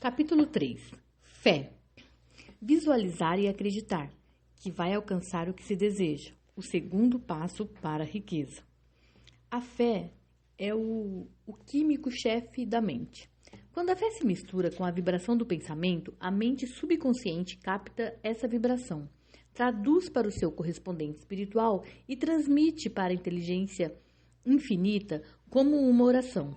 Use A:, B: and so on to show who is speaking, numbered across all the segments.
A: Capítulo 3. Fé. Visualizar e acreditar, que vai alcançar o que se deseja. O segundo passo para a riqueza. A fé é o químico-chefe da mente. Quando a fé se mistura com a vibração do pensamento, a mente subconsciente capta essa vibração, traduz para o seu correspondente espiritual e transmite para a inteligência infinita como uma oração.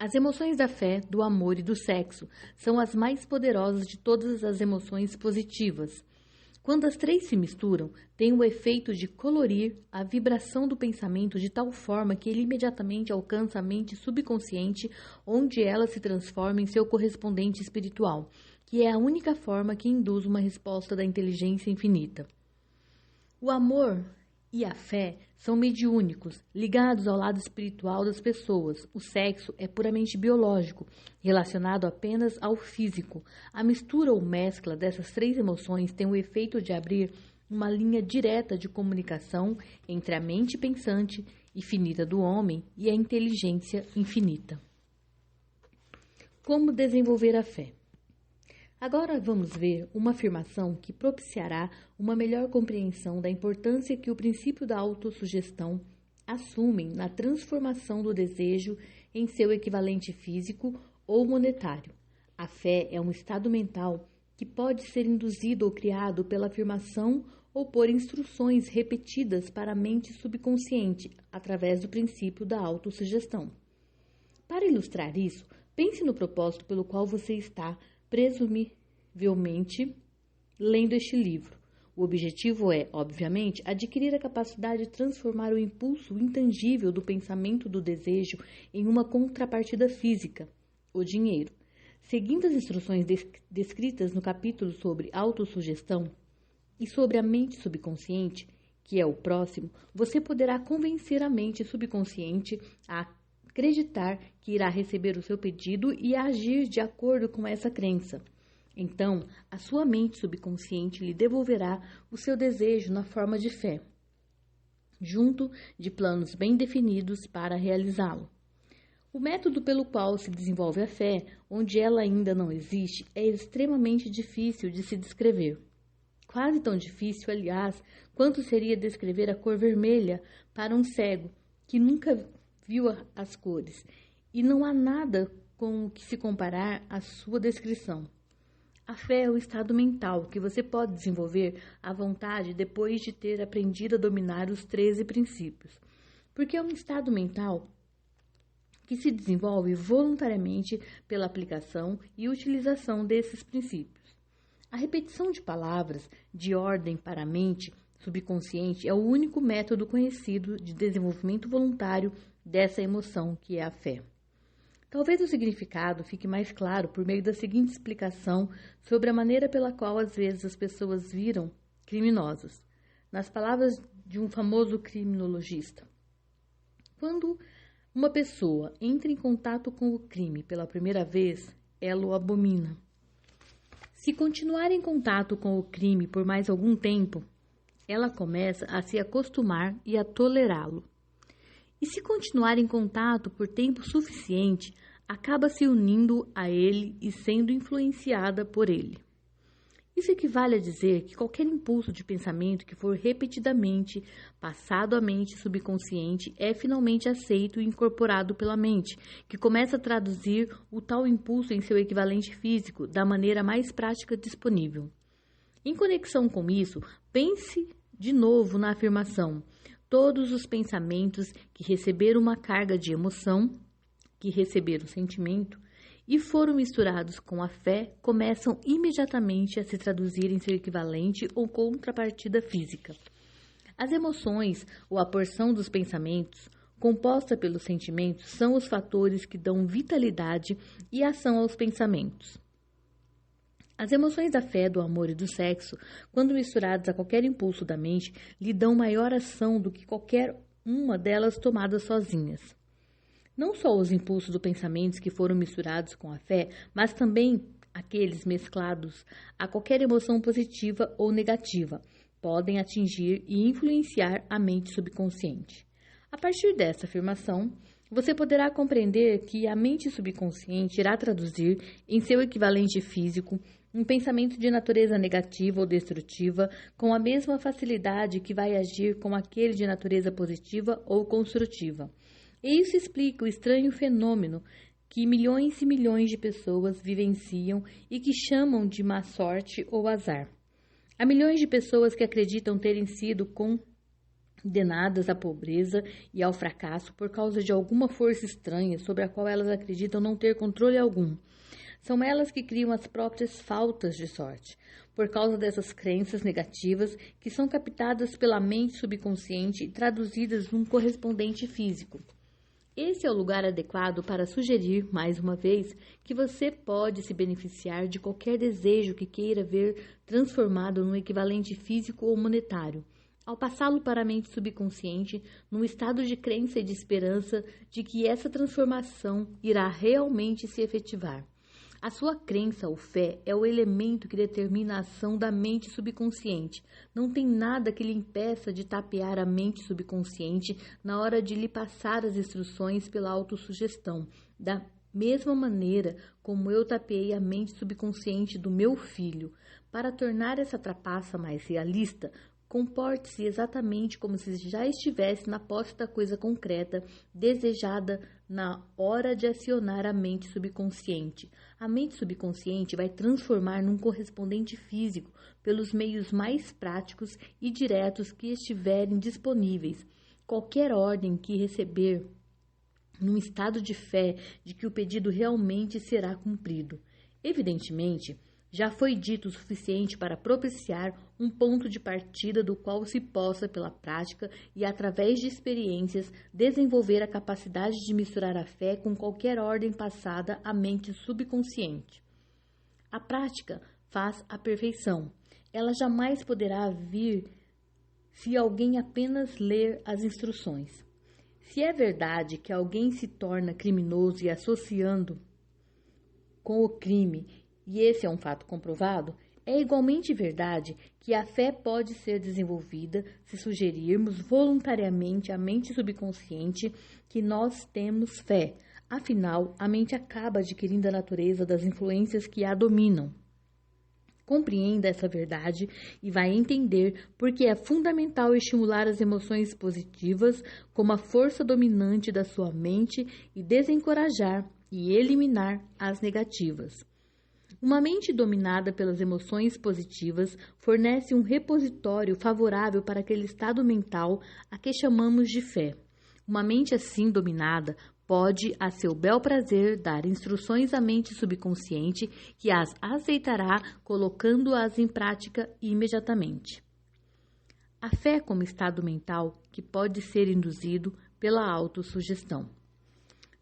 A: As emoções da fé, do amor e do sexo são as mais poderosas de todas as emoções positivas. Quando as três se misturam, tem o efeito de colorir a vibração do pensamento de tal forma que ele imediatamente alcança a mente subconsciente, onde ela se transforma em seu correspondente espiritual, que é a única forma que induz uma resposta da inteligência infinita. O amor e a fé são mediúnicos, ligados ao lado espiritual das pessoas. O sexo é puramente biológico, relacionado apenas ao físico. A mistura ou mescla dessas três emoções tem o efeito de abrir uma linha direta de comunicação entre a mente pensante e finita do homem e a inteligência infinita. Como desenvolver a fé? Agora vamos ver uma afirmação que propiciará uma melhor compreensão da importância que o princípio da autossugestão assume na transformação do desejo em seu equivalente físico ou monetário. A fé é um estado mental que pode ser induzido ou criado pela afirmação ou por instruções repetidas para a mente subconsciente através do princípio da autossugestão. Para ilustrar isso, pense no propósito pelo qual você está presumivelmente lendo este livro. O objetivo é, obviamente, adquirir a capacidade de transformar o impulso intangível do pensamento do desejo em uma contrapartida física, o dinheiro. Seguindo as instruções descritas no capítulo sobre autossugestão e sobre a mente subconsciente, que é o próximo, você poderá convencer a mente subconsciente a acreditar que irá receber o seu pedido e agir de acordo com essa crença. Então, a sua mente subconsciente lhe devolverá o seu desejo na forma de fé, junto de planos bem definidos para realizá-lo. O método pelo qual se desenvolve a fé, onde ela ainda não existe, é extremamente difícil de se descrever. Quase tão difícil, aliás, quanto seria descrever a cor vermelha para um cego que nunca viu as cores, e não há nada com o que se comparar à sua descrição. A fé é o estado mental que você pode desenvolver à vontade depois de ter aprendido a dominar os 13 princípios, porque é um estado mental que se desenvolve voluntariamente pela aplicação e utilização desses princípios. A repetição de palavras de ordem para a mente subconsciente é o único método conhecido de desenvolvimento voluntário dessa emoção que é a fé. Talvez o significado fique mais claro por meio da seguinte explicação sobre a maneira pela qual às vezes as pessoas viram criminosos. Nas palavras de um famoso criminologista: quando uma pessoa entra em contato com o crime pela primeira vez, ela o abomina. Se continuar em contato com o crime por mais algum tempo, ela começa a se acostumar e a tolerá-lo. E se continuar em contato por tempo suficiente, acaba se unindo a ele e sendo influenciada por ele. Isso equivale a dizer que qualquer impulso de pensamento que for repetidamente passado à mente subconsciente é finalmente aceito e incorporado pela mente, que começa a traduzir o tal impulso em seu equivalente físico da maneira mais prática disponível. Em conexão com isso, pense de novo na afirmação: todos os pensamentos que receberam uma carga de emoção, que receberam sentimento e foram misturados com a fé, começam imediatamente a se traduzir em seu equivalente ou contrapartida física. As emoções, ou a porção dos pensamentos, composta pelos sentimentos, são os fatores que dão vitalidade e ação aos pensamentos. As emoções da fé, do amor e do sexo, quando misturadas a qualquer impulso da mente, lhe dão maior ação do que qualquer uma delas tomadas sozinhas. Não só os impulsos do pensamento que foram misturados com a fé, mas também aqueles mesclados a qualquer emoção positiva ou negativa, podem atingir e influenciar a mente subconsciente. A partir dessa afirmação, você poderá compreender que a mente subconsciente irá traduzir em seu equivalente físico um pensamento de natureza negativa ou destrutiva com a mesma facilidade que vai agir com aquele de natureza positiva ou construtiva. E isso explica o estranho fenômeno que milhões e milhões de pessoas vivenciam e que chamam de má sorte ou azar. Há milhões de pessoas que acreditam terem sido condenadas à pobreza e ao fracasso por causa de alguma força estranha sobre a qual elas acreditam não ter controle algum. São elas que criam as próprias faltas de sorte, por causa dessas crenças negativas que são captadas pela mente subconsciente e traduzidas num correspondente físico. Esse é o lugar adequado para sugerir, mais uma vez, que você pode se beneficiar de qualquer desejo que queira ver transformado num equivalente físico ou monetário, ao passá-lo para a mente subconsciente num estado de crença e de esperança de que essa transformação irá realmente se efetivar. A sua crença ou fé é o elemento que determina a ação da mente subconsciente. Não tem nada que lhe impeça de tapear a mente subconsciente na hora de lhe passar as instruções pela autossugestão, da mesma maneira como eu tapeei a mente subconsciente do meu filho. Para tornar essa trapaça mais realista, comporte-se exatamente como se já estivesse na posse da coisa concreta, desejada na hora de acionar a mente subconsciente. A mente subconsciente vai transformar num correspondente físico pelos meios mais práticos e diretos que estiverem disponíveis. Qualquer ordem que receber num estado de fé de que o pedido realmente será cumprido. Evidentemente, já foi dito o suficiente para propiciar um ponto de partida do qual se possa, pela prática e através de experiências, desenvolver a capacidade de misturar a fé com qualquer ordem passada à mente subconsciente. A prática faz a perfeição. Ela jamais poderá vir se alguém apenas ler as instruções. Se é verdade que alguém se torna criminoso e associando com o crime, e esse é um fato comprovado, é igualmente verdade que a fé pode ser desenvolvida se sugerirmos voluntariamente à mente subconsciente que nós temos fé. Afinal, a mente acaba adquirindo a natureza das influências que a dominam. Compreenda essa verdade e vai entender por que é fundamental estimular as emoções positivas como a força dominante da sua mente e desencorajar e eliminar as negativas. Uma mente dominada pelas emoções positivas fornece um repositório favorável para aquele estado mental a que chamamos de fé. Uma mente assim dominada pode, a seu bel prazer, dar instruções à mente subconsciente que as aceitará colocando-as em prática imediatamente. A fé como estado mental que pode ser induzido pela autossugestão.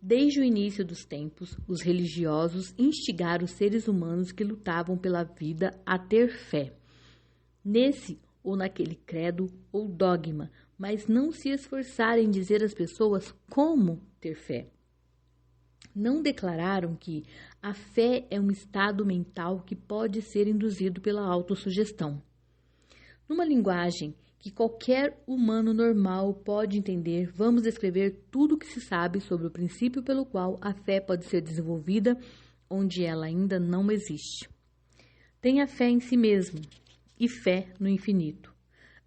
A: Desde o início dos tempos, os religiosos instigaram os seres humanos que lutavam pela vida a ter fé, nesse ou naquele credo ou dogma, mas não se esforçaram em dizer às pessoas como ter fé. Não declararam que a fé é um estado mental que pode ser induzido pela autossugestão. Numa linguagem que qualquer humano normal pode entender, vamos descrever tudo o que se sabe sobre o princípio pelo qual a fé pode ser desenvolvida, onde ela ainda não existe. Tenha fé em si mesmo e fé no infinito.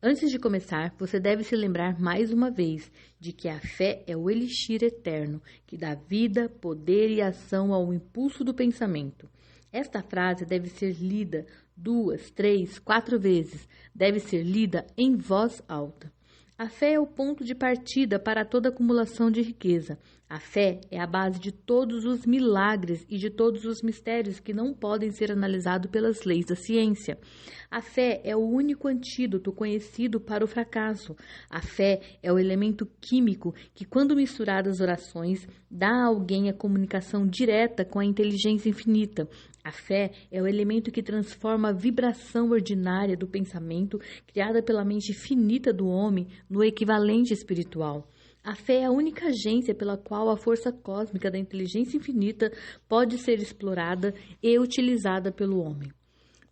A: Antes de começar, você deve se lembrar mais uma vez de que a fé é o elixir eterno, que dá vida, poder e ação ao impulso do pensamento. Esta frase deve ser lida 2, 3, 4 vezes. Deve ser lida em voz alta. A fé é o ponto de partida para toda acumulação de riqueza. A fé é a base de todos os milagres e de todos os mistérios que não podem ser analisados pelas leis da ciência. A fé é o único antídoto conhecido para o fracasso. A fé é o elemento químico que, quando misturado às orações, dá a alguém a comunicação direta com a inteligência infinita. A fé é o elemento que transforma a vibração ordinária do pensamento, criada pela mente finita do homem, no equivalente espiritual. A fé é a única agência pela qual a força cósmica da inteligência infinita pode ser explorada e utilizada pelo homem.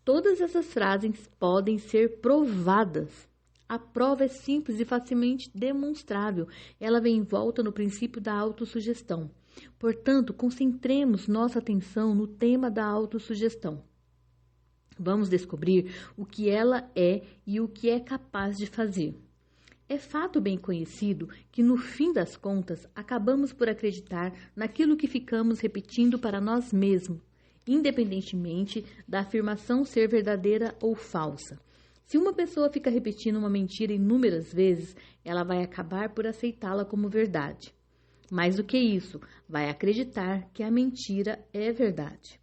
A: Todas essas frases podem ser provadas. A prova é simples e facilmente demonstrável. Ela vem envolta no princípio da autossugestão. Portanto, concentremos nossa atenção no tema da autossugestão. Vamos descobrir o que ela é e o que é capaz de fazer. É fato bem conhecido que, no fim das contas, acabamos por acreditar naquilo que ficamos repetindo para nós mesmos, independentemente da afirmação ser verdadeira ou falsa. Se uma pessoa fica repetindo uma mentira inúmeras vezes, ela vai acabar por aceitá-la como verdade. Mais do que isso, vai acreditar que a mentira é verdade.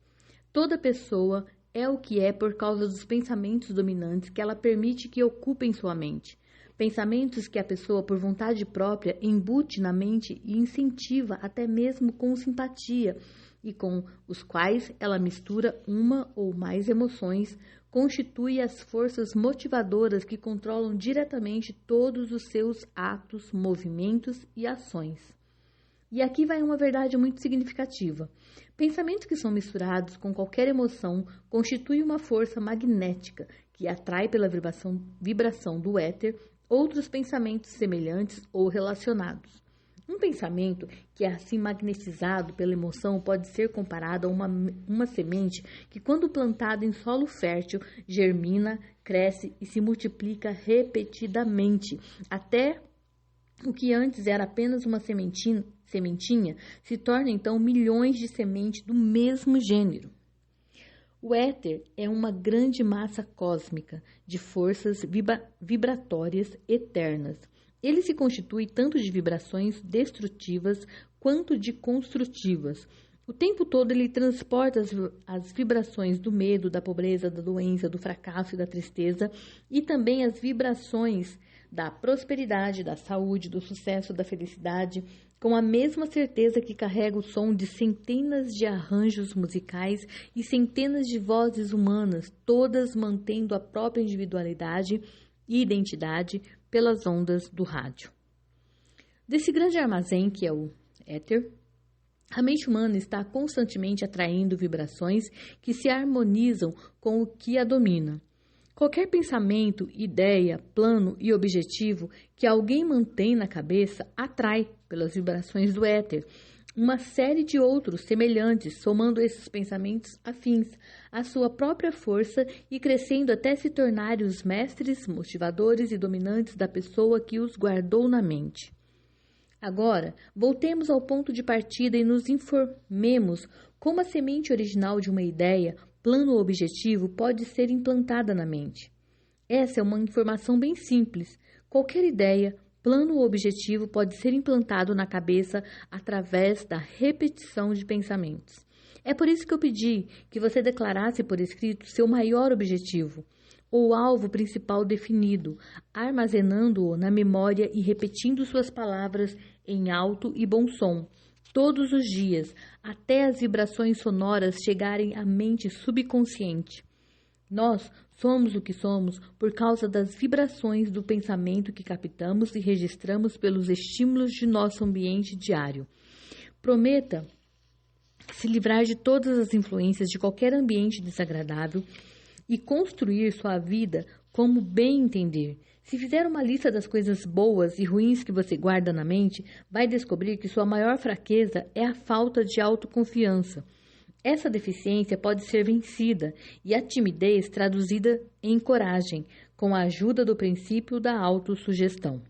A: Toda pessoa é o que é por causa dos pensamentos dominantes que ela permite que ocupem sua mente. Pensamentos que a pessoa, por vontade própria, embute na mente e incentiva até mesmo com simpatia, e com os quais ela mistura uma ou mais emoções, constitui as forças motivadoras que controlam diretamente todos os seus atos, movimentos e ações. E aqui vai uma verdade muito significativa. Pensamentos que são misturados com qualquer emoção constituem uma força magnética que atrai pela vibração do éter outros pensamentos semelhantes ou relacionados. Um pensamento que é assim magnetizado pela emoção pode ser comparado a uma semente que, quando plantada em solo fértil, germina, cresce e se multiplica repetidamente, até o que antes era apenas uma sementinha se torna então milhões de sementes do mesmo gênero. O éter é uma grande massa cósmica de forças vibratórias eternas. Ele se constitui tanto de vibrações destrutivas quanto de construtivas. O tempo todo ele transporta as vibrações do medo, da pobreza, da doença, do fracasso e da tristeza, e também as vibrações da prosperidade, da saúde, do sucesso, da felicidade, com a mesma certeza que carrega o som de centenas de arranjos musicais e centenas de vozes humanas, todas mantendo a própria individualidade e identidade pelas ondas do rádio. Desse grande armazém que é o éter, a mente humana está constantemente atraindo vibrações que se harmonizam com o que a domina. Qualquer pensamento, ideia, plano e objetivo que alguém mantém na cabeça atrai, pelas vibrações do éter, uma série de outros semelhantes, somando esses pensamentos afins à sua própria força e crescendo até se tornarem os mestres, motivadores e dominantes da pessoa que os guardou na mente. Agora, voltemos ao ponto de partida e nos informemos como a semente original de uma ideia, plano ou objetivo pode ser implantada na mente. Essa é uma informação bem simples. Qualquer ideia, plano ou objetivo pode ser implantado na cabeça através da repetição de pensamentos. É por isso que eu pedi que você declarasse por escrito seu maior objetivo, ou alvo principal definido, armazenando-o na memória e repetindo suas palavras em alto e bom som, todos os dias, até as vibrações sonoras chegarem à mente subconsciente. Nós somos o que somos por causa das vibrações do pensamento que captamos e registramos pelos estímulos de nosso ambiente diário. Prometa se livrar de todas as influências de qualquer ambiente desagradável e construir sua vida como bem entender. Se fizer uma lista das coisas boas e ruins que você guarda na mente, vai descobrir que sua maior fraqueza é a falta de autoconfiança. Essa deficiência pode ser vencida e a timidez traduzida em coragem, com a ajuda do princípio da autossugestão.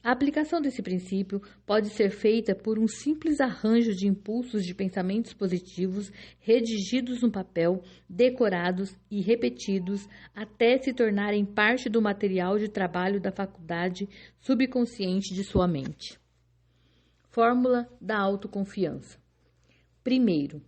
A: A aplicação desse princípio pode ser feita por um simples arranjo de impulsos de pensamentos positivos redigidos no papel, decorados e repetidos até se tornarem parte do material de trabalho da faculdade subconsciente de sua mente. Fórmula da autoconfiança. Primeiro,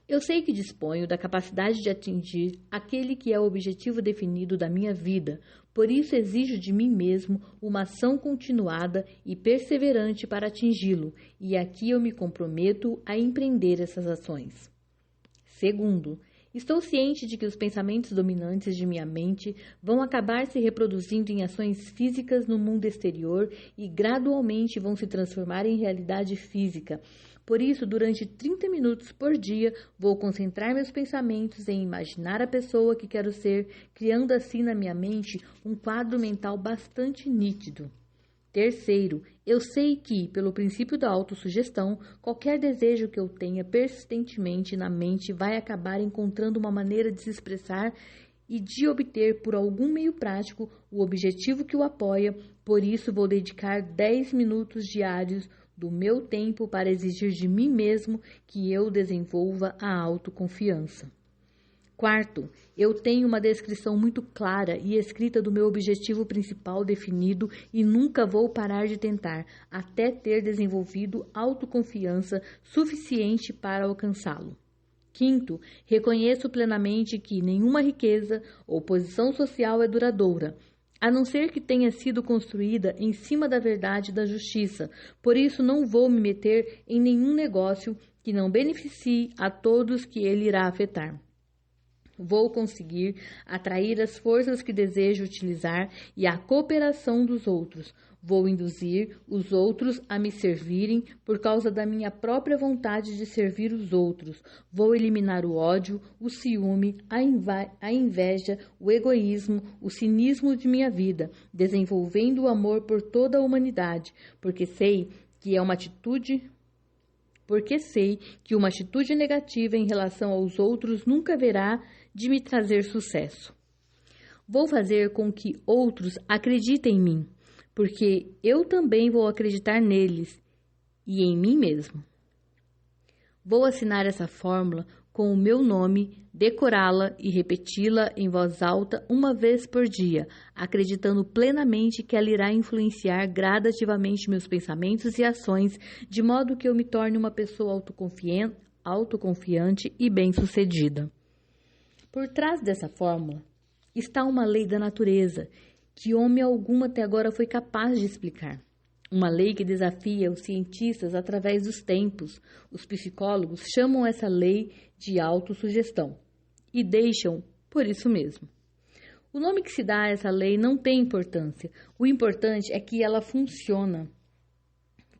A: eu sei que disponho da capacidade de atingir aquele que é o objetivo definido da minha vida, por isso exijo de mim mesmo uma ação continuada e perseverante para atingi-lo, e aqui eu me comprometo a empreender essas ações. Segundo, Estou ciente de que os pensamentos dominantes de minha mente vão acabar se reproduzindo em ações físicas no mundo exterior e gradualmente vão se transformar em realidade física. Por isso, durante 30 minutos por dia, vou concentrar meus pensamentos em imaginar a pessoa que quero ser, criando assim na minha mente um quadro mental bastante nítido. Terceiro, eu sei que, pelo princípio da autossugestão, qualquer desejo que eu tenha persistentemente na mente vai acabar encontrando uma maneira de se expressar e de obter por algum meio prático o objetivo que o apoia. Por isso, vou dedicar 10 minutos diários do meu tempo para exigir de mim mesmo que eu desenvolva a autoconfiança. Quarto, eu tenho uma descrição muito clara e escrita do meu objetivo principal definido e nunca vou parar de tentar, até ter desenvolvido autoconfiança suficiente para alcançá-lo. Quinto, reconheço plenamente que nenhuma riqueza ou posição social é duradoura, a não ser que tenha sido construída em cima da verdade e da justiça. Por isso não vou me meter em nenhum negócio que não beneficie a todos que ele irá afetar. Vou conseguir atrair as forças que desejo utilizar e a cooperação dos outros. Vou induzir os outros a me servirem por causa da minha própria vontade de servir os outros. Vou eliminar o ódio, o ciúme, a inveja, o egoísmo, o cinismo de minha vida, desenvolvendo o amor por toda a humanidade, porque sei que uma atitude negativa em relação aos outros nunca haverá de me trazer sucesso. Vou fazer com que outros acreditem em mim, porque eu também vou acreditar neles e em mim mesmo. Vou assinar essa fórmula com o meu nome, decorá-la e repeti-la em voz alta uma vez por dia, acreditando plenamente que ela irá influenciar gradativamente meus pensamentos e ações, de modo que eu me torne uma pessoa autoconfiante e bem-sucedida. Por trás dessa fórmula está uma lei da natureza que homem algum até agora foi capaz de explicar. Uma lei que desafia os cientistas através dos tempos. Os psicólogos chamam essa lei de autossugestão e deixam por isso mesmo. O nome que se dá a essa lei não tem importância. O importante é que ela funciona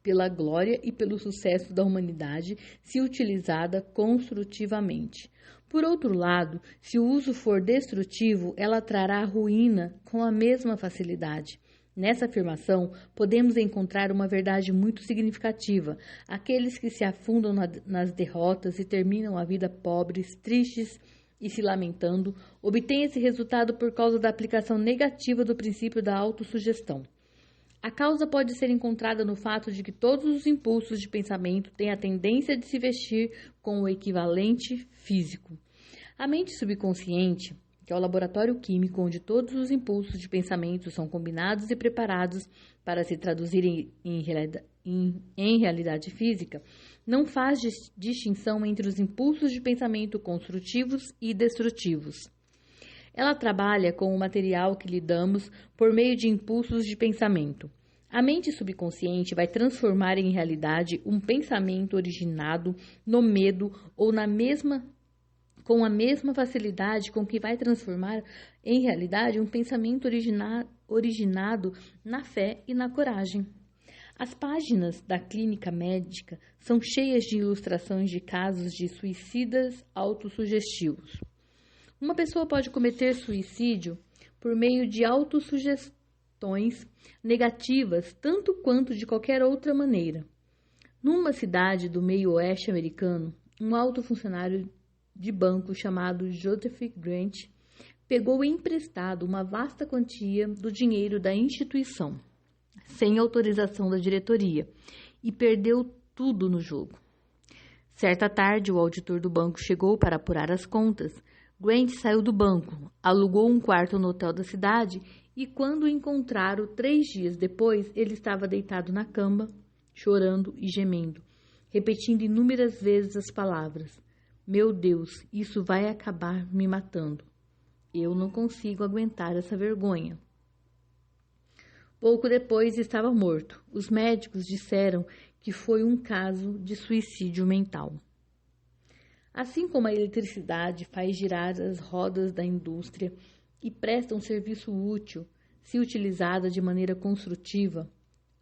A: pela glória e pelo sucesso da humanidade se utilizada construtivamente. Por outro lado, se o uso for destrutivo, ela trará ruína com a mesma facilidade. Nessa afirmação, podemos encontrar uma verdade muito significativa. Aqueles que se afundam nas derrotas e terminam a vida pobres, tristes e se lamentando, obtêm esse resultado por causa da aplicação negativa do princípio da autossugestão. A causa pode ser encontrada no fato de que todos os impulsos de pensamento têm a tendência de se vestir com o equivalente físico. A mente subconsciente, que é o laboratório químico onde todos os impulsos de pensamento são combinados e preparados para se traduzirem em realidade física, não faz distinção entre os impulsos de pensamento construtivos e destrutivos. Ela trabalha com o material que lhe damos por meio de impulsos de pensamento. A mente subconsciente vai transformar em realidade um pensamento originado no medo ou com a mesma facilidade com que vai transformar em realidade um pensamento originado na fé e na coragem. As páginas da clínica médica são cheias de ilustrações de casos de suicidas autossugestivos. Uma pessoa pode cometer suicídio por meio de autossugestões negativas, tanto quanto de qualquer outra maneira. Numa cidade do meio oeste americano, um alto funcionário de banco chamado Joseph Grant pegou emprestado uma vasta quantia do dinheiro da instituição, sem autorização da diretoria, e perdeu tudo no jogo. Certa tarde, o auditor do banco chegou para apurar as contas. Grant saiu do banco, alugou um quarto no hotel da cidade e, quando o encontraram 3 dias depois, ele estava deitado na cama, chorando e gemendo, repetindo inúmeras vezes as palavras: "Meu Deus, isso vai acabar me matando. Eu não consigo aguentar essa vergonha." Pouco depois estava morto. Os médicos disseram que foi um caso de suicídio mental. Assim como a eletricidade faz girar as rodas da indústria e presta um serviço útil se utilizada de maneira construtiva,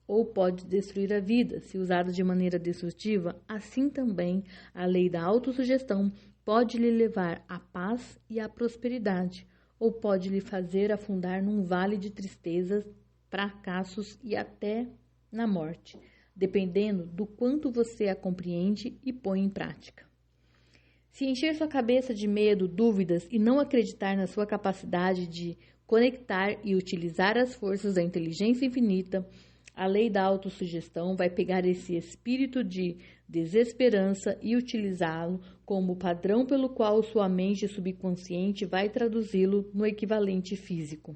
A: ou pode destruir a vida se usada de maneira destrutiva, assim também a lei da autossugestão pode lhe levar à paz e à prosperidade, ou pode lhe fazer afundar num vale de tristezas, fracassos e até na morte, dependendo do quanto você a compreende e põe em prática. Se encher sua cabeça de medo, dúvidas e não acreditar na sua capacidade de conectar e utilizar as forças da inteligência infinita, a lei da autossugestão vai pegar esse espírito de desesperança e utilizá-lo como padrão pelo qual sua mente subconsciente vai traduzi-lo no equivalente físico.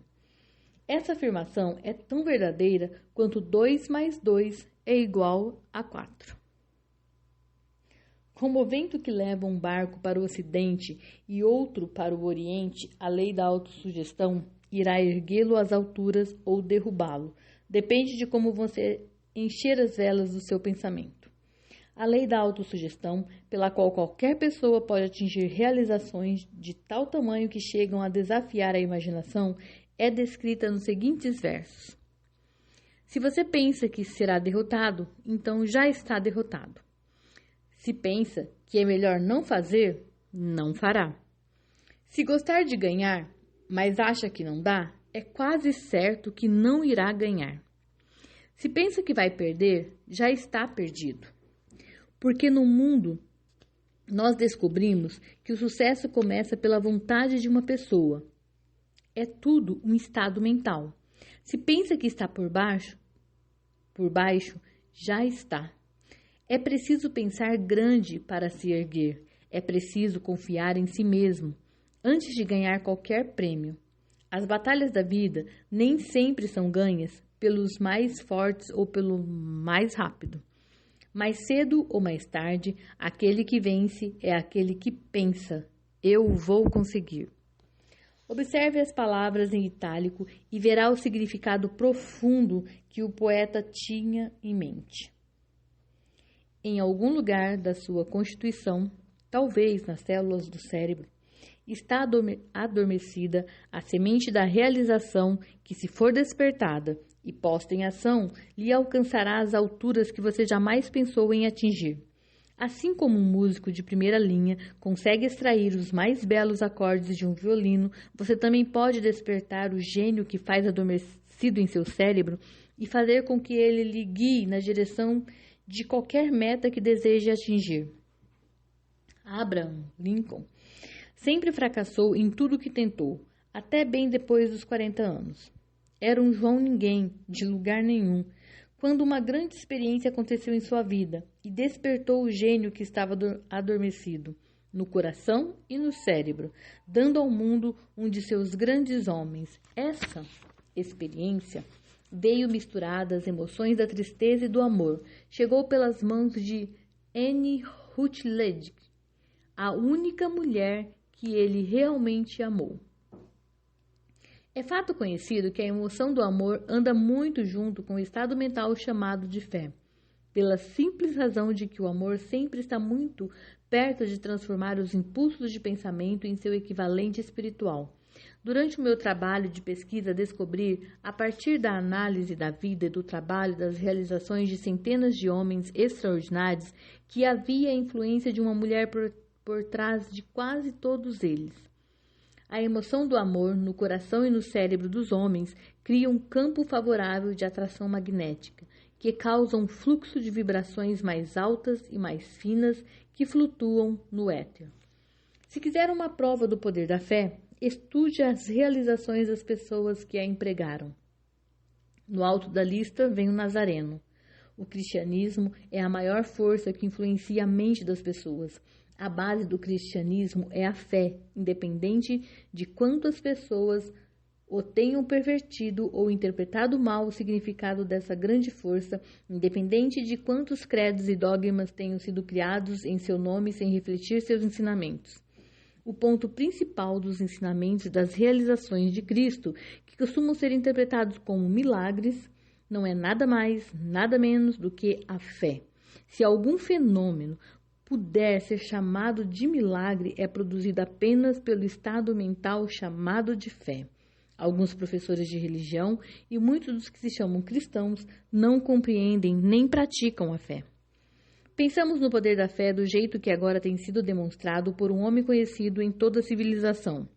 A: Essa afirmação é tão verdadeira quanto 2 mais 2 é igual a 4. Como o vento que leva um barco para o ocidente e outro para o oriente, a lei da autossugestão irá erguê-lo às alturas ou derrubá-lo. Depende de como você encher as velas do seu pensamento. A lei da autossugestão, pela qual qualquer pessoa pode atingir realizações de tal tamanho que chegam a desafiar a imaginação, é descrita nos seguintes versos. Se você pensa que será derrotado, então já está derrotado. Se pensa que é melhor não fazer, não fará. Se gostar de ganhar, mas acha que não dá, é quase certo que não irá ganhar. Se pensa que vai perder, já está perdido. Porque no mundo, nós descobrimos que o sucesso começa pela vontade de uma pessoa. É tudo um estado mental. Se pensa que está por baixo, já está. É preciso pensar grande para se erguer. É preciso confiar em si mesmo, antes de ganhar qualquer prêmio. As batalhas da vida nem sempre são ganhas pelos mais fortes ou pelo mais rápido. Mais cedo ou mais tarde, aquele que vence é aquele que pensa, eu vou conseguir. Observe as palavras em itálico e verá o significado profundo que o poeta tinha em mente. Em algum lugar da sua constituição, talvez nas células do cérebro, está adormecida a semente da realização que, se for despertada e posta em ação, lhe alcançará as alturas que você jamais pensou em atingir. Assim como um músico de primeira linha consegue extrair os mais belos acordes de um violino, você também pode despertar o gênio que faz adormecido em seu cérebro e fazer com que ele lhe guie na direção de qualquer meta que deseje atingir. Abraham Lincoln sempre fracassou em tudo que tentou, até bem depois dos 40 anos. Era um João Ninguém, de lugar nenhum, quando uma grande experiência aconteceu em sua vida e despertou o gênio que estava adormecido, no coração e no cérebro, dando ao mundo um de seus grandes homens. Essa experiência veio misturada às emoções da tristeza e do amor. Chegou pelas mãos de Anne Rutledge, a única mulher que ele realmente amou. É fato conhecido que a emoção do amor anda muito junto com o estado mental chamado de fé, pela simples razão de que o amor sempre está muito perto de transformar os impulsos de pensamento em seu equivalente espiritual. Durante o meu trabalho de pesquisa, descobri, a partir da análise da vida e do trabalho das realizações de centenas de homens extraordinários, que havia a influência de uma mulher por trás de quase todos eles. A emoção do amor no coração e no cérebro dos homens cria um campo favorável de atração magnética, que causa um fluxo de vibrações mais altas e mais finas que flutuam no éter. Se quiser uma prova do poder da fé, estude as realizações das pessoas que a empregaram. No alto da lista vem o Nazareno. O cristianismo é a maior força que influencia a mente das pessoas. A base do cristianismo é a fé, independente de quantas pessoas o tenham pervertido ou interpretado mal o significado dessa grande força, independente de quantos credos e dogmas tenham sido criados em seu nome sem refletir seus ensinamentos. O ponto principal dos ensinamentos e das realizações de Cristo, que costumam ser interpretados como milagres, não é nada mais, nada menos do que a fé. Se algum fenômeno puder ser chamado de milagre, é produzido apenas pelo estado mental chamado de fé. Alguns professores de religião e muitos dos que se chamam cristãos não compreendem nem praticam a fé. Pensamos no poder da fé do jeito que agora tem sido demonstrado por um homem conhecido em toda a civilização,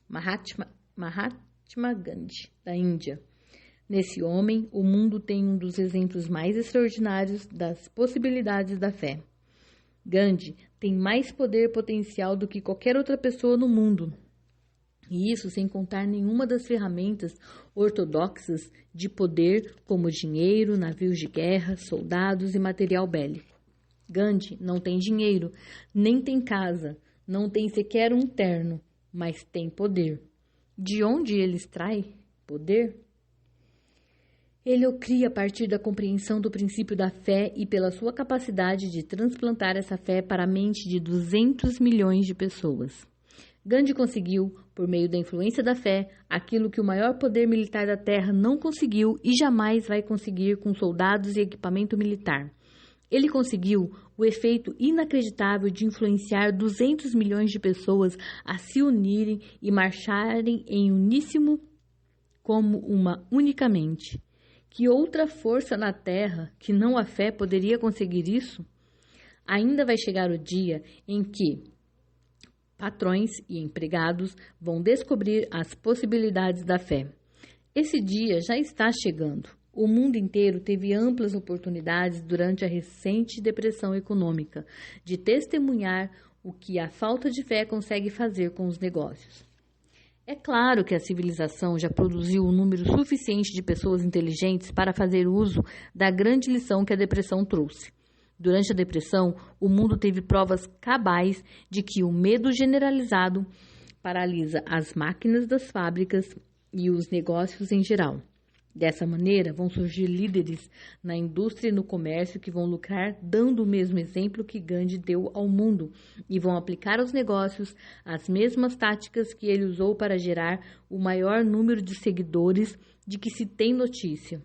A: Mahatma Gandhi, da Índia. Nesse homem, o mundo tem um dos exemplos mais extraordinários das possibilidades da fé. Gandhi tem mais poder potencial do que qualquer outra pessoa no mundo. E isso sem contar nenhuma das ferramentas ortodoxas de poder, como dinheiro, navios de guerra, soldados e material bélico. Gandhi não tem dinheiro, nem tem casa, não tem sequer um terno, mas tem poder. De onde ele extrai poder? Ele o cria a partir da compreensão do princípio da fé e pela sua capacidade de transplantar essa fé para a mente de 200 milhões de pessoas. Gandhi conseguiu, por meio da influência da fé, aquilo que o maior poder militar da Terra não conseguiu e jamais vai conseguir com soldados e equipamento militar. Ele conseguiu o efeito inacreditável de influenciar 200 milhões de pessoas a se unirem e marcharem em uníssono como uma única mente. Que outra força na Terra, que não a fé, poderia conseguir isso? Ainda vai chegar o dia em que patrões e empregados vão descobrir as possibilidades da fé. Esse dia já está chegando. O mundo inteiro teve amplas oportunidades durante a recente depressão econômica de testemunhar o que a falta de fé consegue fazer com os negócios. É claro que a civilização já produziu um número suficiente de pessoas inteligentes para fazer uso da grande lição que a depressão trouxe. Durante a depressão, o mundo teve provas cabais de que o medo generalizado paralisa as máquinas das fábricas e os negócios em geral. Dessa maneira, vão surgir líderes na indústria e no comércio que vão lucrar dando o mesmo exemplo que Gandhi deu ao mundo e vão aplicar aos negócios as mesmas táticas que ele usou para gerar o maior número de seguidores de que se tem notícia.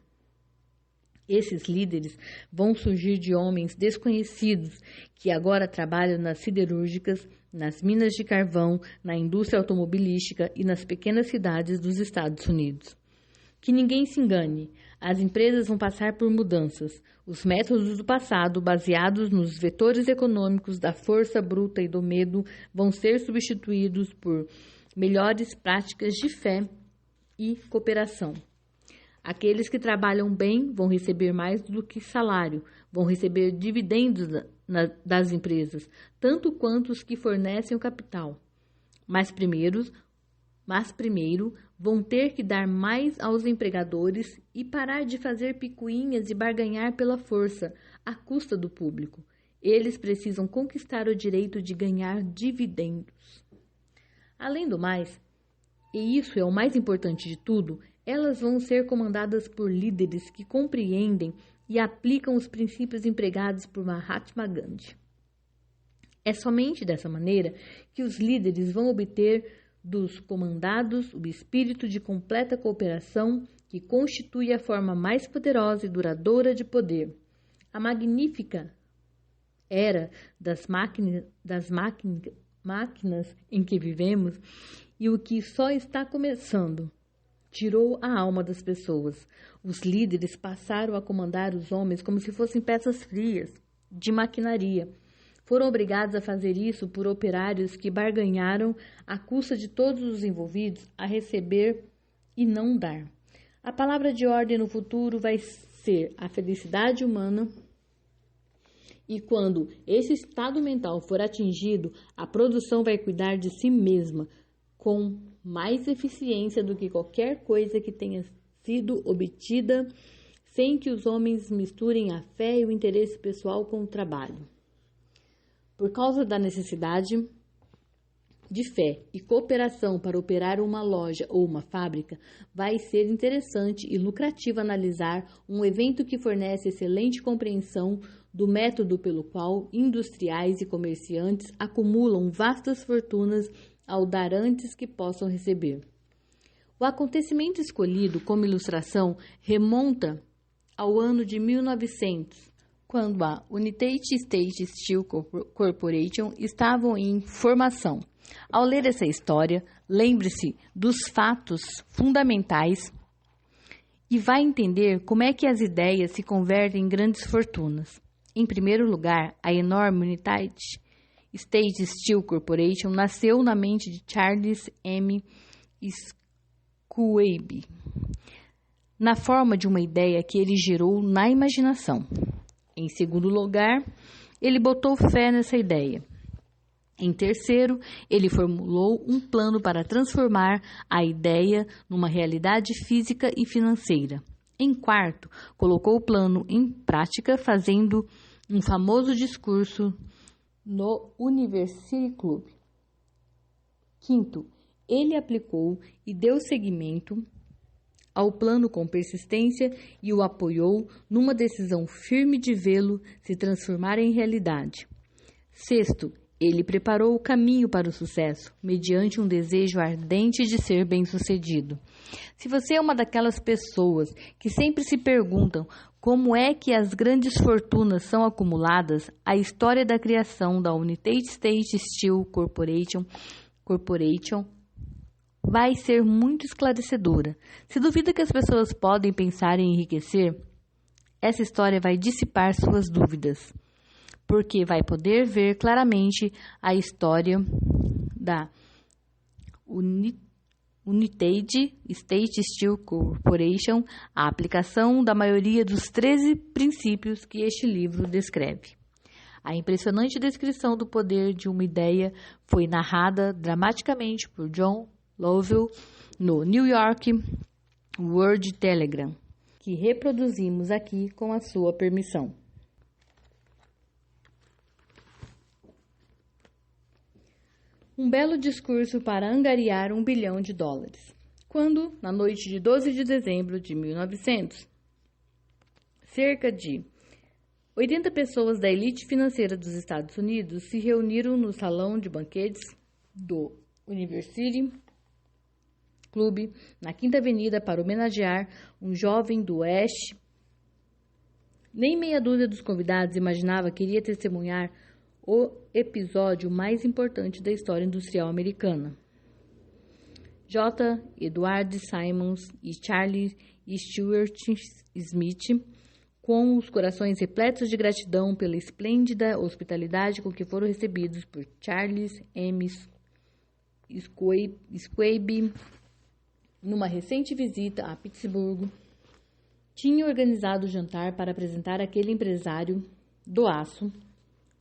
A: Esses líderes vão surgir de homens desconhecidos que agora trabalham nas siderúrgicas, nas minas de carvão, na indústria automobilística e nas pequenas cidades dos Estados Unidos. Que ninguém se engane, as empresas vão passar por mudanças. Os métodos do passado, baseados nos vetores econômicos da força bruta e do medo, vão ser substituídos por melhores práticas de fé e cooperação. Aqueles que trabalham bem vão receber mais do que salário, vão receber dividendos das empresas, tanto quanto os que fornecem o capital. Mas primeiro vão ter que dar mais aos empregadores e parar de fazer picuinhas e barganhar pela força, à custa do público. Eles precisam conquistar o direito de ganhar dividendos. Além do mais, e isso é o mais importante de tudo, elas vão ser comandadas por líderes que compreendem e aplicam os princípios empregados por Mahatma Gandhi. É somente dessa maneira que os líderes vão obter dos comandados o espírito de completa cooperação que constitui a forma mais poderosa e duradoura de poder. A magnífica era das máquinas em que vivemos e o que só está começando tirou a alma das pessoas. Os líderes passaram a comandar os homens como se fossem peças frias de maquinaria. Foram obrigados a fazer isso por operários que barganharam à custa de todos os envolvidos a receber e não dar. A palavra de ordem no futuro vai ser a felicidade humana. E quando esse estado mental for atingido, a produção vai cuidar de si mesma com mais eficiência do que qualquer coisa que tenha sido obtida sem que os homens misturem a fé e o interesse pessoal com o trabalho. Por causa da necessidade de fé e cooperação para operar uma loja ou uma fábrica, vai ser interessante e lucrativo analisar um evento que fornece excelente compreensão do método pelo qual industriais e comerciantes acumulam vastas fortunas ao dar antes que possam receber. O acontecimento escolhido como ilustração remonta ao ano de 1900, quando a United States Steel Corporation estava em formação. Ao ler essa história, lembre-se dos fatos fundamentais e vai entender como é que as ideias se convertem em grandes fortunas. Em primeiro lugar, a enorme United States Steel Corporation nasceu na mente de Charles M. Schwab, na forma de uma ideia que ele gerou na imaginação. Em segundo lugar, ele botou fé nessa ideia. Em terceiro, ele formulou um plano para transformar a ideia numa realidade física e financeira. Em quarto, colocou o plano em prática, fazendo um famoso discurso no University Club. Quinto, ele aplicou e deu seguimento ao plano com persistência e o apoiou numa decisão firme de vê-lo se transformar em realidade. Sexto, ele preparou o caminho para o sucesso, mediante um desejo ardente de ser bem-sucedido. Se você é uma daquelas pessoas que sempre se perguntam como é que as grandes fortunas são acumuladas, a história da criação da United States Steel Corporation vai ser muito esclarecedora. Se duvida que as pessoas podem pensar em enriquecer, essa história vai dissipar suas dúvidas, porque vai poder ver claramente a história da United States Steel Corporation, a aplicação da maioria dos 13 princípios que este livro descreve. A impressionante descrição do poder de uma ideia foi narrada dramaticamente por John Lovell no New York World Telegram, que reproduzimos aqui com a sua permissão. Um belo discurso para angariar $1 bilhão. Quando, na noite de 12 de dezembro de 1900, cerca de 80 pessoas da elite financeira dos Estados Unidos se reuniram no salão de banquetes do University Club, na Quinta Avenida, para homenagear um jovem do Oeste. Nem meia dúzia dos convidados imaginava que iria testemunhar o episódio mais importante da história industrial americana. J. Edward Simons e Charles Stuart Smith, com os corações repletos de gratidão pela esplêndida hospitalidade com que foram recebidos por Charles M. Schwab, numa recente visita a Pittsburgh, tinha organizado o jantar para apresentar aquele empresário do aço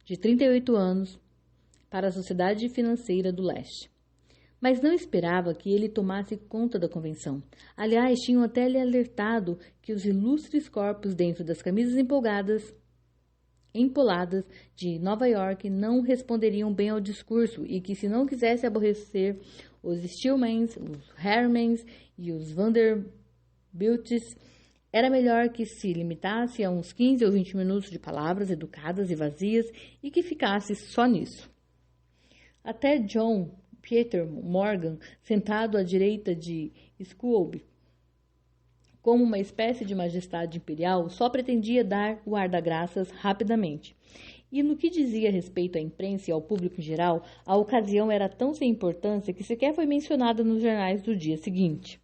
A: de 38 anos para a Sociedade Financeira do Leste. Mas não esperava que ele tomasse conta da convenção. Aliás, tinham até lhe alertado que os ilustres corpos dentro das camisas empoladas de Nova York não responderiam bem ao discurso e que, se não quisesse aborrecer os Stillmans, os Harrimans e os Vanderbilts, era melhor que se limitasse a uns 15 ou 20 minutos de palavras educadas e vazias e que ficasse só nisso. Até John Peter Morgan, sentado à direita de Schwab, como uma espécie de majestade imperial, só pretendia dar o ar da graças rapidamente. E no que dizia respeito à imprensa e ao público em geral, a ocasião era tão sem importância que sequer foi mencionada nos jornais do dia seguinte.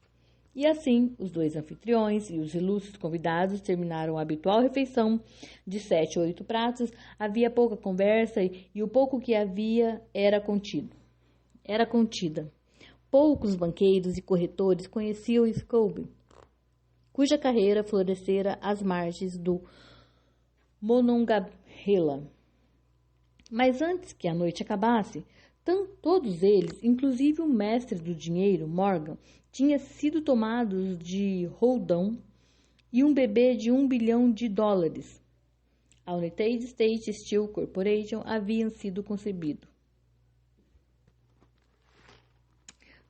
A: E assim, os dois anfitriões e os ilustres convidados terminaram a habitual refeição de 7 ou 8 pratos. Havia pouca conversa e o pouco que havia era contida. Poucos banqueiros e corretores conheciam Schwab, cuja carreira florescera às margens do Monongahela. Mas antes que a noite acabasse, todos eles, inclusive o mestre do dinheiro, Morgan, tinham sido tomados de roldão e um bebê de $1 bilhão. A United States Steel Corporation haviam sido concebido.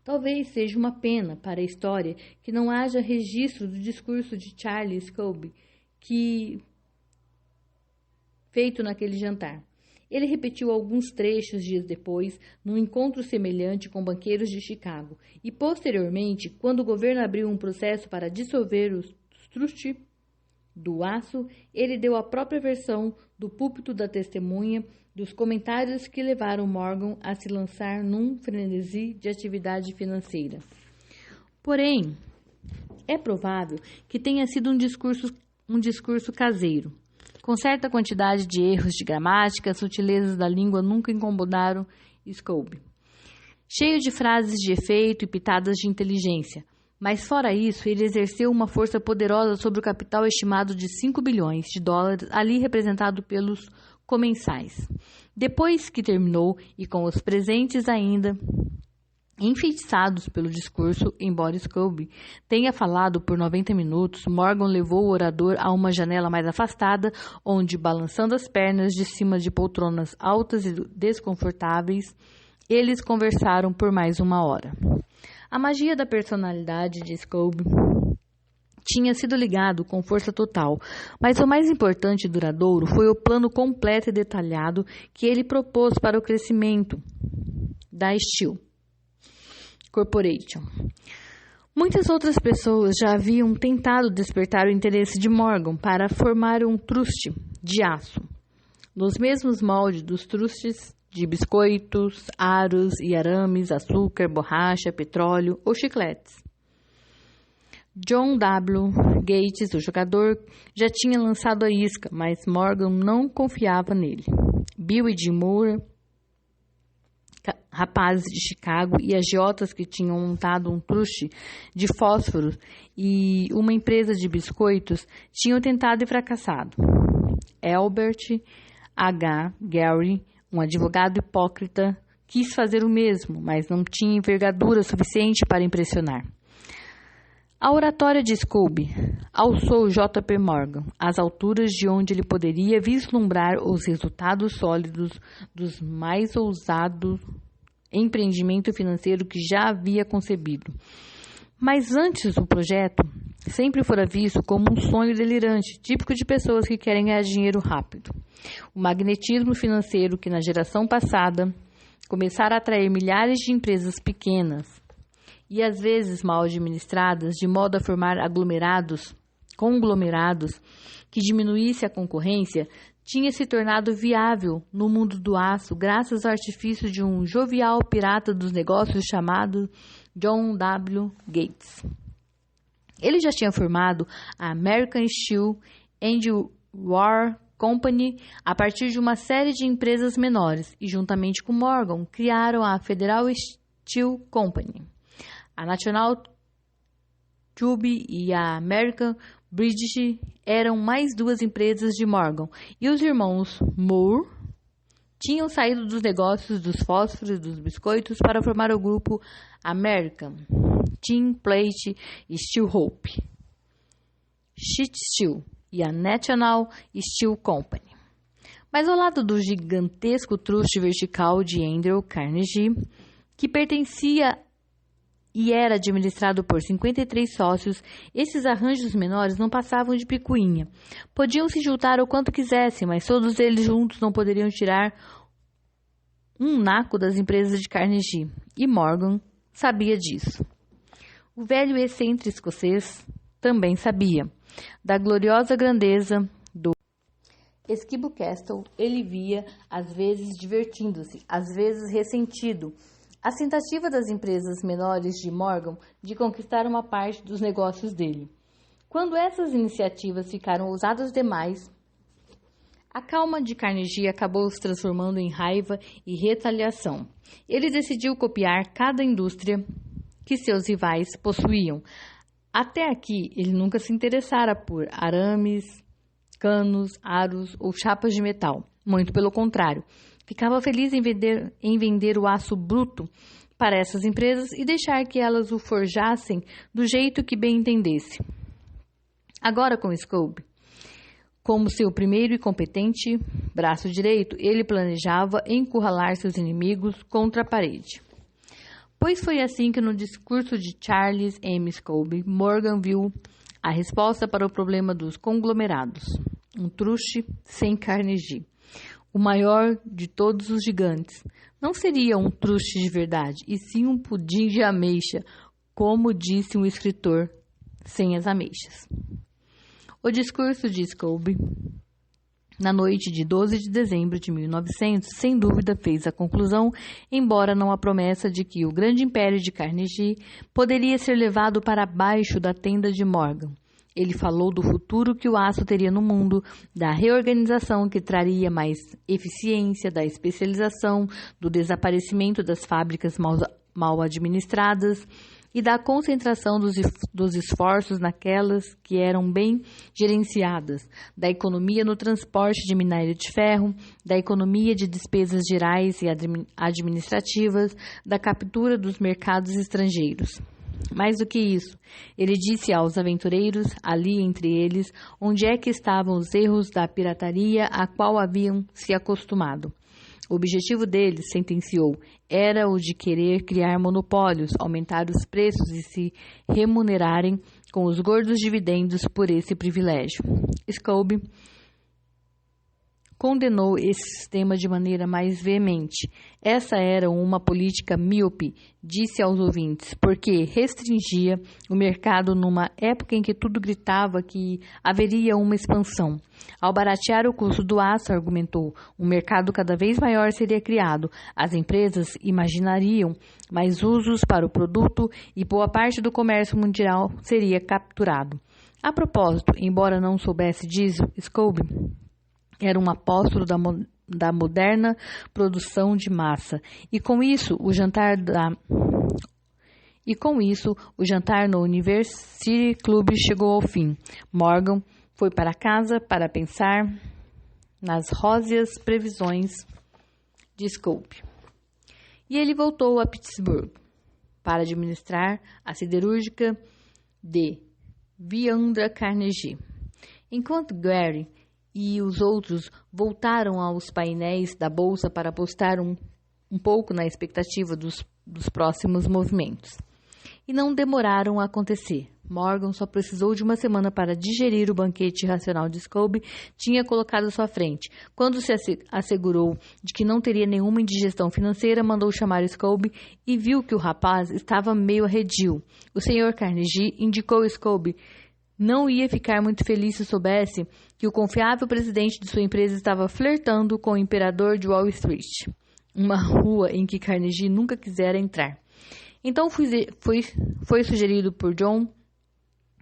A: Talvez seja uma pena para a história que não haja registro do discurso de Charles Schwab feito naquele jantar. Ele repetiu alguns trechos dias depois, num encontro semelhante com banqueiros de Chicago, e posteriormente, quando o governo abriu um processo para dissolver os Trust do aço, ele deu a própria versão do púlpito da testemunha dos comentários que levaram Morgan a se lançar num frenesi de atividade financeira. Porém, é provável que tenha sido um discurso caseiro. Com certa quantidade de erros de gramática, as sutilezas da língua nunca incomodaram Scobie. Cheio de frases de efeito e pitadas de inteligência. Mas fora isso, ele exerceu uma força poderosa sobre o capital estimado de 5 bilhões de dólares, ali representado pelos comensais. Depois que terminou, e com os presentes ainda enfeitiçados pelo discurso, embora Scobie tenha falado por 90 minutos, Morgan levou o orador a uma janela mais afastada, onde, balançando as pernas de cima de poltronas altas e desconfortáveis, eles conversaram por mais 1 hora. A magia da personalidade de Scobie tinha sido ligado com força total, mas o mais importante e duradouro foi o plano completo e detalhado que ele propôs para o crescimento da Steel Corporation. Muitas outras pessoas já haviam tentado despertar o interesse de Morgan para formar um truste de aço, nos mesmos moldes dos trustes de biscoitos, aros e arames, açúcar, borracha, petróleo ou chicletes. John W. Gates, o jogador, já tinha lançado a isca, mas Morgan não confiava nele. Bill e Jim Moore, rapazes de Chicago e agiotas que tinham montado um truste de fósforos e uma empresa de biscoitos, tinham tentado e fracassado. Albert H. Gary, um advogado hipócrita, quis fazer o mesmo, mas não tinha envergadura suficiente para impressionar. A oratória de Scobie alçou J.P. Morgan às alturas de onde ele poderia vislumbrar os resultados sólidos dos mais ousados empreendimento financeiro que já havia concebido. Mas antes o projeto sempre fora visto como um sonho delirante, típico de pessoas que querem ganhar dinheiro rápido. O magnetismo financeiro que na geração passada começara a atrair milhares de empresas pequenas e às vezes mal administradas, de modo a formar conglomerados que diminuísse a concorrência, tinha se tornado viável no mundo do aço graças ao artifício de um jovial pirata dos negócios chamado John W. Gates. Ele já tinha formado a American Steel and War Company a partir de uma série de empresas menores e, juntamente com Morgan, criaram a Federal Steel Company. A National Tube e a American Bridge eram mais 2 empresas de Morgan, e os irmãos Moore tinham saído dos negócios dos fósforos e dos biscoitos para formar o grupo American Tin Plate Steel Hope, Sheet Steel e a National Steel Company. Mas ao lado do gigantesco truste vertical de Andrew Carnegie, que pertencia e era administrado por 53 sócios, esses arranjos menores não passavam de picuinha. Podiam se juntar o quanto quisessem, mas todos eles juntos não poderiam tirar um naco das empresas de Carnegie, e Morgan sabia disso. O velho excêntrico escocês também sabia. Da gloriosa grandeza do Esquibo Castle, ele via, às vezes divertindo-se, às vezes ressentido, a tentativa das empresas menores de Morgan de conquistar uma parte dos negócios dele. Quando essas iniciativas ficaram ousadas demais, a calma de Carnegie acabou se transformando em raiva e retaliação. Ele decidiu copiar cada indústria que seus rivais possuíam. Até aqui, ele nunca se interessara por arames, canos, aros ou chapas de metal. Muito pelo contrário. Ficava feliz em vender o aço bruto para essas empresas e deixar que elas o forjassem do jeito que bem entendesse. Agora com Scobie, como seu primeiro e competente braço direito, ele planejava encurralar seus inimigos contra a parede. Pois foi assim que no discurso de Charles M. Scobie, Morgan viu a resposta para o problema dos conglomerados, um truste sem Carnegie. O maior de todos os gigantes não seria um truste de verdade, e sim um pudim de ameixa, como disse um escritor, sem as ameixas. O discurso de Scobie, na noite de 12 de dezembro de 1900, sem dúvida fez a conclusão, embora não a promessa de que o grande império de Carnegie poderia ser levado para baixo da tenda de Morgan. Ele falou do futuro que o aço teria no mundo, da reorganização que traria mais eficiência, da especialização, do desaparecimento das fábricas mal administradas e da concentração dos esforços naquelas que eram bem gerenciadas, da economia no transporte de minério de ferro, da economia de despesas gerais e administrativas, da captura dos mercados estrangeiros. Mais do que isso, ele disse aos aventureiros, ali entre eles, onde é que estavam os erros da pirataria a qual haviam se acostumado. O objetivo deles, sentenciou, era o de querer criar monopólios, aumentar os preços e se remunerarem com os gordos dividendos por esse privilégio. Scobie condenou esse sistema de maneira mais veemente. Essa era uma política míope, disse aos ouvintes, porque restringia o mercado numa época em que tudo gritava que haveria uma expansão. Ao baratear o custo do aço, argumentou, um mercado cada vez maior seria criado. As empresas imaginariam mais usos para o produto e boa parte do comércio mundial seria capturado. A propósito, embora não soubesse disso, Scobie era um apóstolo da moderna produção de massa. E com isso, o jantar no University Club chegou ao fim. Morgan foi para casa para pensar nas róseas previsões de Scobie. E ele voltou a Pittsburgh para administrar a siderúrgica de Viandra Carnegie. Enquanto Gary e os outros voltaram aos painéis da bolsa para apostar um pouco na expectativa dos próximos movimentos. E não demoraram a acontecer. Morgan só precisou de uma semana para digerir o banquete racional de Scobie tinha colocado à sua frente. Quando se assegurou de que não teria nenhuma indigestão financeira, mandou chamar Scobie e viu que o rapaz estava meio arredio. O Sr. Carnegie indicou Scobie não ia ficar muito feliz se soubesse que o confiável presidente de sua empresa estava flertando com o imperador de Wall Street, uma rua em que Carnegie nunca quisera entrar. Então foi sugerido por John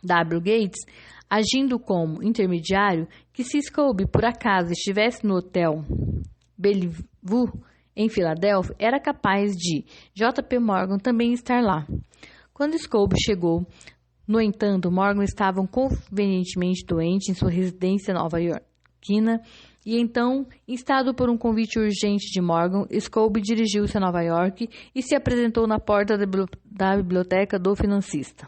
A: W. Gates, agindo como intermediário, que se Scobie por acaso estivesse no Hotel Bellevue, em Filadélfia, era capaz de J.P. Morgan também estar lá. Quando Scobie chegou, no entanto, Morgan estava convenientemente doente em sua residência nova-iorquina e então, instado por um convite urgente de Morgan, Scobie dirigiu-se a Nova York e se apresentou na porta da biblioteca do financista.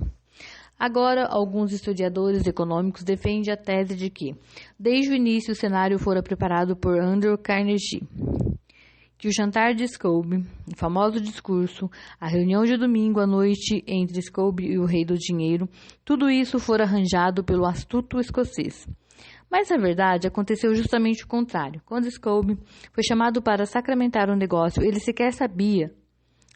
A: Agora, alguns historiadores econômicos defendem a tese de que, desde o início, o cenário fora preparado por Andrew Carnegie. Que o jantar de Scobie, o famoso discurso, a reunião de domingo à noite entre Scobie e o rei do dinheiro, tudo isso fora arranjado pelo astuto escocês. Mas, na verdade, aconteceu justamente o contrário. Quando Scobie foi chamado para sacramentar um negócio, ele sequer sabia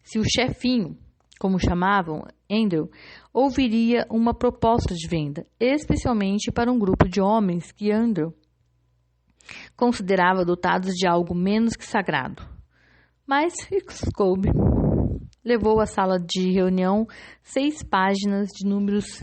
A: se o chefinho, como chamavam, Andrew, ouviria uma proposta de venda, especialmente para um grupo de homens que Andrew considerava dotados de algo menos que sagrado. Mas Scobie levou à sala de reunião 6 páginas de números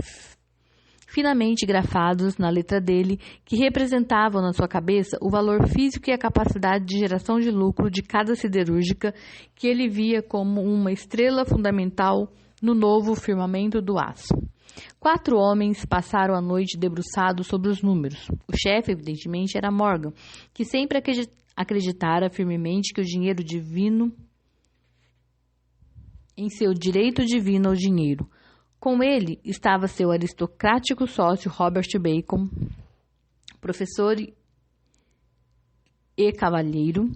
A: finamente grafados na letra dele, que representavam na sua cabeça o valor físico e a capacidade de geração de lucro de cada siderúrgica que ele via como uma estrela fundamental no novo firmamento do aço. 4 homens passaram a noite debruçados sobre os números. O chefe, evidentemente, era Morgan, que sempre acreditara firmemente que o dinheiro divino, em seu direito divino ao dinheiro. Com ele estava seu aristocrático sócio Robert Bacon, professor e cavalheiro.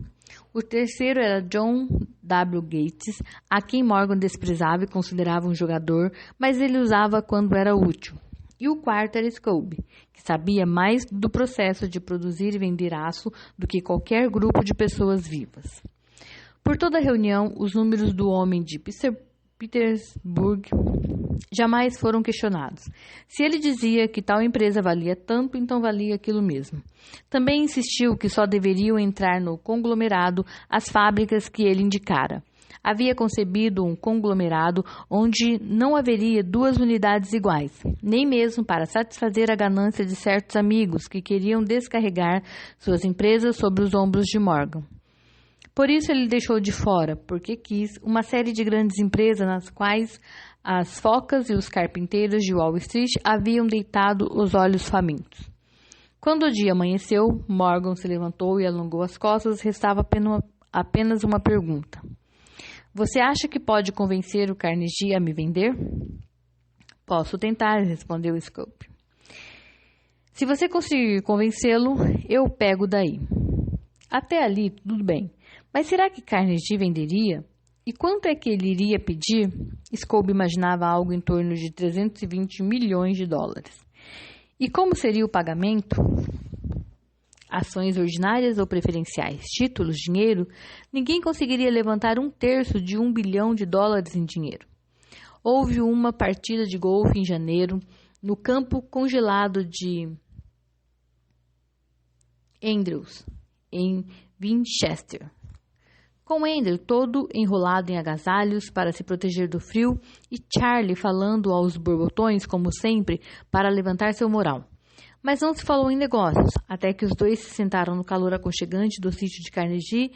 A: O terceiro era John W. Gates, a quem Morgan desprezava e considerava um jogador, mas ele usava quando era útil. E o quarto era Scobie, que sabia mais do processo de produzir e vender aço do que qualquer grupo de pessoas vivas. Por toda a reunião, os números do homem de Petersburg jamais foram questionados. Se ele dizia que tal empresa valia tanto, então valia aquilo mesmo. Também insistiu que só deveriam entrar no conglomerado as fábricas que ele indicara. Havia concebido um conglomerado onde não haveria duas unidades iguais, nem mesmo para satisfazer a ganância de certos amigos que queriam descarregar suas empresas sobre os ombros de Morgan. Por isso ele deixou de fora, porque quis, uma série de grandes empresas nas quais as focas e os carpinteiros de Wall Street haviam deitado os olhos famintos. Quando o dia amanheceu, Morgan se levantou e alongou as costas, restava apenas uma pergunta. Você acha que pode convencer o Carnegie a me vender? Posso tentar, respondeu Scope. Se você conseguir convencê-lo, eu pego daí. Até ali, tudo bem. Mas será que Carnegie venderia? E quanto é que ele iria pedir? Scope imaginava algo em torno de 320 milhões de dólares. E como seria o pagamento? Ações ordinárias ou preferenciais, títulos, dinheiro? Ninguém conseguiria levantar 1/3 de $1 bilhão em dinheiro. Houve uma partida de golfe em janeiro, no campo congelado de Andrews, em Winchester. Com Andrew todo enrolado em agasalhos para se proteger do frio e Charlie falando aos borbotões, como sempre, para levantar seu moral. Mas não se falou em negócios, até que os dois se sentaram no calor aconchegante do sítio de Carnegie,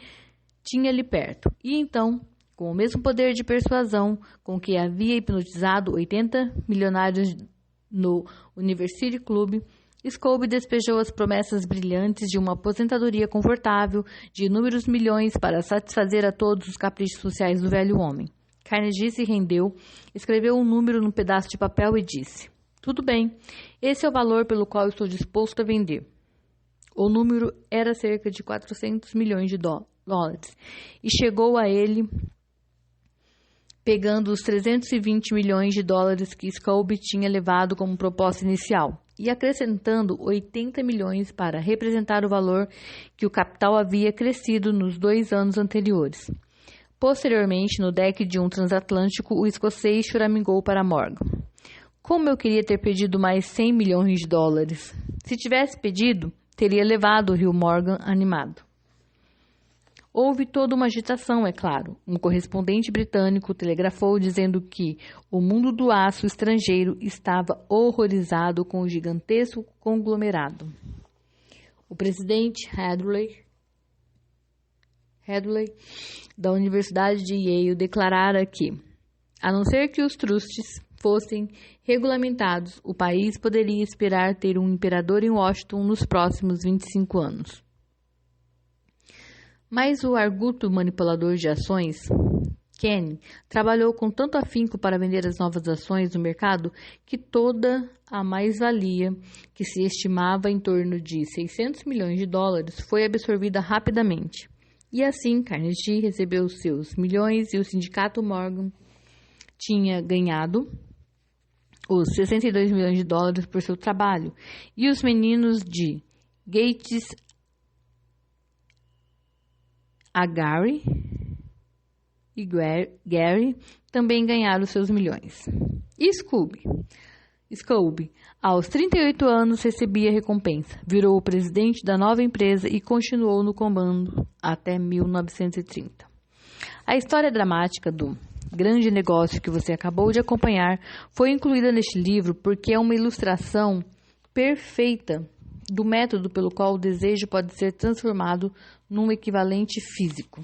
A: tinha ali perto. E então, com o mesmo poder de persuasão com que havia hipnotizado 80 milionários no University Club, Scope despejou as promessas brilhantes de uma aposentadoria confortável, de inúmeros milhões para satisfazer a todos os caprichos sociais do velho homem. Carnegie se rendeu, escreveu um número num pedaço de papel e disse: tudo bem, esse é o valor pelo qual estou disposto a vender. O número era cerca de 400 milhões de dólares e chegou a ele pegando os 320 milhões de dólares que Scope tinha levado como proposta inicial e acrescentando 80 milhões para representar o valor que o capital havia crescido nos 2 anos anteriores. Posteriormente, no deck de um transatlântico, o escocês choramingou para Morgan. Como eu queria ter pedido mais 100 milhões de dólares. Se tivesse pedido, teria levado, riu Morgan animado. Houve toda uma agitação, é claro. Um correspondente britânico telegrafou dizendo que o mundo do aço estrangeiro estava horrorizado com o gigantesco conglomerado. O presidente Hadley da Universidade de Yale declarara que, a não ser que os trusts fossem regulamentados, o país poderia esperar ter um imperador em Washington nos próximos 25 anos. Mas o arguto manipulador de ações, Kenny, trabalhou com tanto afinco para vender as novas ações no mercado que toda a mais-valia, que se estimava em torno de 600 milhões de dólares, foi absorvida rapidamente. E assim, Carnegie recebeu seus milhões e o sindicato Morgan tinha ganhado os 62 milhões de dólares por seu trabalho. E os meninos de Gates Gary e Gary também ganharam seus milhões. E Scope, aos 38 anos, recebia a recompensa, virou o presidente da nova empresa e continuou no comando até 1930. A história dramática do grande negócio que você acabou de acompanhar foi incluída neste livro porque é uma ilustração perfeita do método pelo qual o desejo pode ser transformado num equivalente físico.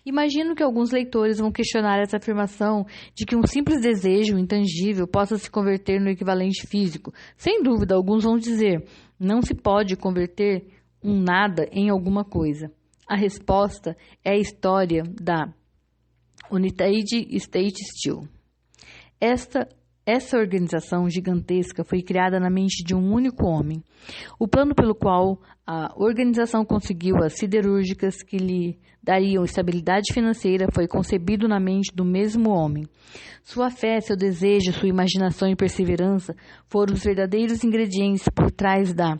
A: Imagino que alguns leitores vão questionar essa afirmação de que um simples desejo intangível possa se converter no equivalente físico. Sem dúvida, alguns vão dizer, não se pode converter um nada em alguma coisa. A resposta é a história da United States Steel. Essa organização gigantesca foi criada na mente de um único homem. O plano pelo qual a organização conseguiu as siderúrgicas que lhe dariam estabilidade financeira foi concebido na mente do mesmo homem. Sua fé, seu desejo, sua imaginação e perseverança foram os verdadeiros ingredientes por trás da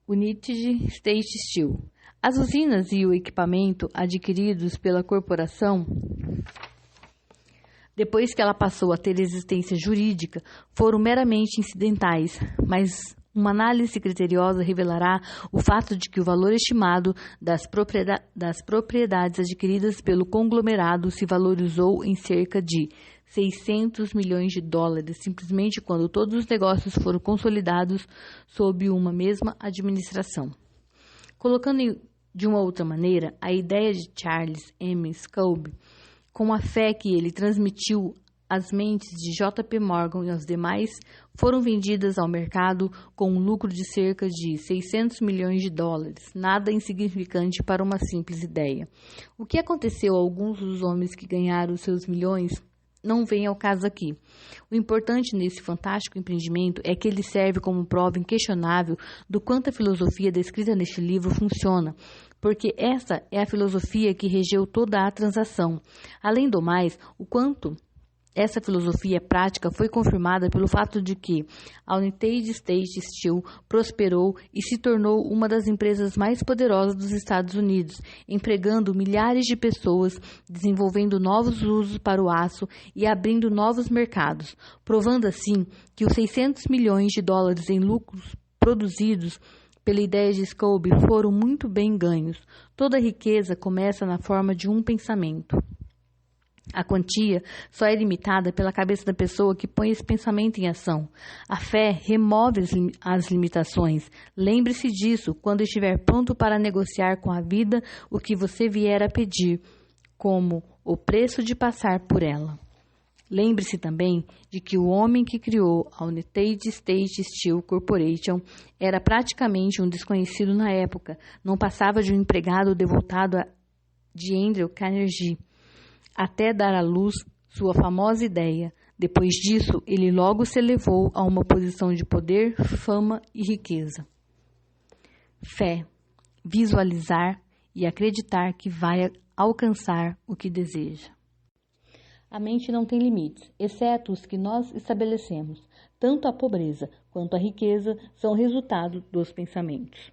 A: United States Steel. As usinas e o equipamento adquiridos pela corporação, depois que ela passou a ter existência jurídica, foram meramente incidentais, mas uma análise criteriosa revelará o fato de que o valor estimado das propriedades adquiridas pelo conglomerado se valorizou em cerca de 600 milhões de dólares, simplesmente quando todos os negócios foram consolidados sob uma mesma administração. Colocando de uma outra maneira, a ideia de Charles M. Schwab, com a fé que ele transmitiu às mentes de J.P. Morgan e aos demais, foram vendidas ao mercado com um lucro de cerca de 600 milhões de dólares, nada insignificante para uma simples ideia. O que aconteceu a alguns dos homens que ganharam seus milhões não vem ao caso aqui. O importante nesse fantástico empreendimento é que ele serve como prova inquestionável do quanto a filosofia descrita neste livro funciona, porque essa é a filosofia que regeu toda a transação. Além do mais, o quanto essa filosofia prática foi confirmada pelo fato de que a United States Steel prosperou e se tornou uma das empresas mais poderosas dos Estados Unidos, empregando milhares de pessoas, desenvolvendo novos usos para o aço e abrindo novos mercados, provando assim que os 600 milhões de dólares em lucros produzidos pela ideia de Schwab foram muito bem ganhos. Toda riqueza começa na forma de um pensamento. A quantia só é limitada pela cabeça da pessoa que põe esse pensamento em ação. A fé remove as limitações. Lembre-se disso quando estiver pronto para negociar com a vida o que você vier a pedir, como o preço de passar por ela. Lembre-se também de que o homem que criou a United States Steel Corporation era praticamente um desconhecido na época, não passava de um empregado devotado de Andrew Carnegie, até dar à luz sua famosa ideia. Depois disso, ele logo se elevou a uma posição de poder, fama e riqueza. Fé, visualizar e acreditar que vai alcançar o que deseja. A mente não tem limites, exceto os que nós estabelecemos. Tanto a pobreza quanto a riqueza são resultado dos pensamentos.